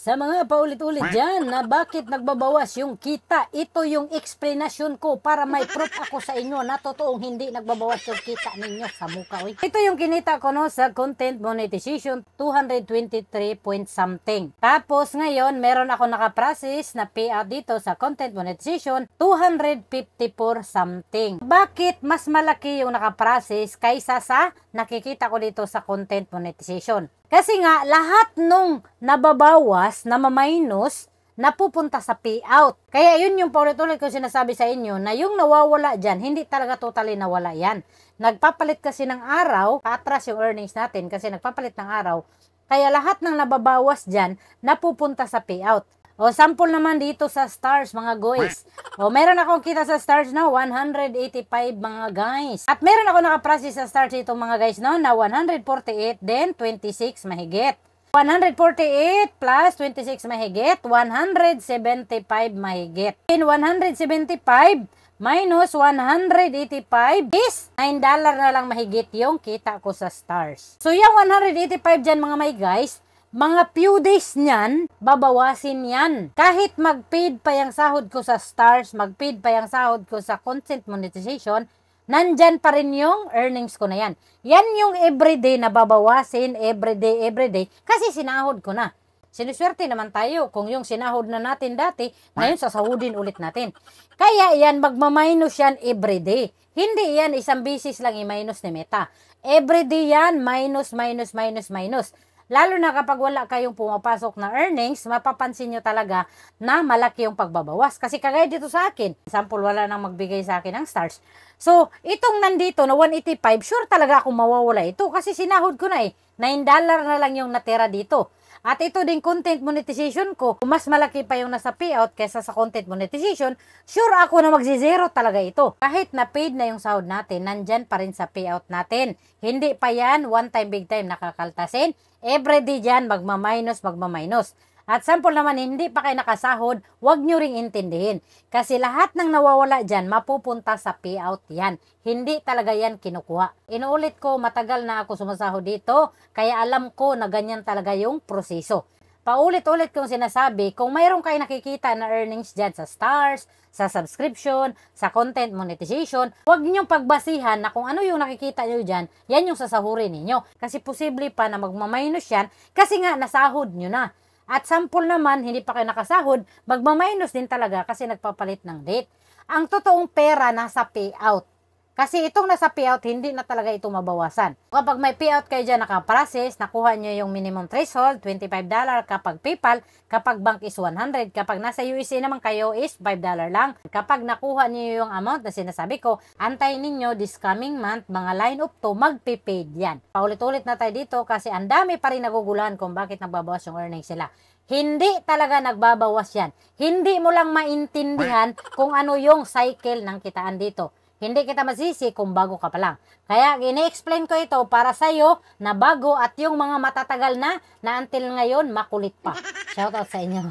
Sa mga paulit-ulit dyan na bakit nagbabawas yung kita, ito yung explanation ko para may proof ako sa inyo na totoong hindi nagbabawas yung kita ninyo sa mukha. Ito yung kinita ko no sa content monetization, 223 point something. Tapos ngayon, meron ako nakaprocess na payout dito sa content monetization, 254 something. Bakit mas malaki yung nakaprocess kaysa sa nakikita ko dito sa content monetization? Kasi nga, lahat nung nababawas, na maminus, napupunta sa payout. Kaya yun yung paulit-ulit ko sinasabi sa inyo, na yung nawawala dyan, hindi talaga totally nawala yan. Nagpapalit kasi ng araw, atras yung earnings natin kasi nagpapalit ng araw. Kaya lahat ng nababawas dyan, napupunta sa payout. O, sample naman dito sa stars, mga guys. O, meron akong kita sa stars na 185, mga guys. At meron ako nakaprocess sa stars dito, mga guys, no, na 148, then 26 mahigit. 148 plus 26 mahigit, 175 mahigit. In 175 minus 185 is $9 na lang mahigit yung kita ko sa stars. So, yung 185 dyan, mga may guys, mga few days niyan, babawasin yan. Kahit mag-paid pa yung sahod ko sa stars, mag-paid pa yung sahod ko sa content monetization, nandyan pa rin yung earnings ko na yan. Yan yung everyday na babawasin, everyday, kasi sinahod ko na. Sinuswerte naman tayo kung yung sinahod na natin dati, ngayon sasahudin ulit natin. Kaya yan, magmaminus yan everyday. Hindi yan isang bisis lang i-minus ni Meta. Everyday yan, minus. Lalo na kapag wala kayong pumapasok na earnings, mapapansin nyo talaga na malaki yung pagbabawas. Kasi kagaya dito sa akin, example, wala nang magbigay sa akin ng stars. So, itong nandito na 185, sure talaga akong mawawala ito kasi sinahod ko na eh. $9 na lang yung natira dito. At ito din content monetization ko, mas malaki pa yung nasa payout kaysa sa content monetization, sure ako na magzi-zero talaga ito. Kahit na paid na yung sahod natin, nandyan pa rin sa payout natin. Hindi pa yan one time big time nakakaltasin. Everyday dyan magmaminus. At sample naman, hindi pa kayo nakasahod, huwag nyo ring intindihin. Kasi lahat ng nawawala dyan, mapupunta sa payout yan. Hindi talaga yan kinukuha. Inuulit ko, matagal na ako sumasahod dito, kaya alam ko na ganyan talaga yung proseso. Paulit-ulit kong sinasabi, kung mayroon kayo nakikita na earnings dyan sa stars, sa subscription, sa content monetization, huwag ninyong pagbasihan na kung ano yung nakikita nyo dyan, yan yung sasahurin ninyo. Kasi posible pa na magmaminus yan, kasi nga nasahod nyo na. At sample naman, hindi pa kayo nakasahod, magmaminus din talaga kasi nagpapalit ng date. Ang totoong pera nasa payout. Kasi itong nasa payout, hindi na talaga ito mabawasan. Kapag may payout kayo dyan nakaprocess, nakuha nyo yung minimum threshold, $25 kapag PayPal, kapag bank is 100, kapag nasa USA naman kayo is $5 lang. Kapag nakuha nyo yung amount na sinasabi ko, antayin ninyo this coming month, mga line up to, magpipaid yan. Paulit-ulit na tayo dito kasi ang dami pa rin naguguluhan kung bakit nagbabawas yung earnings sila. Hindi talaga nagbabawas yan. Hindi mo lang maintindihan kung ano yung cycle ng kitaan dito. Hindi kita masisi kung bago ka pa lang. Kaya ini-explain ko ito para sa'yo na bago at yung mga matatagal na until ngayon makulit pa. Shoutout sa inyo.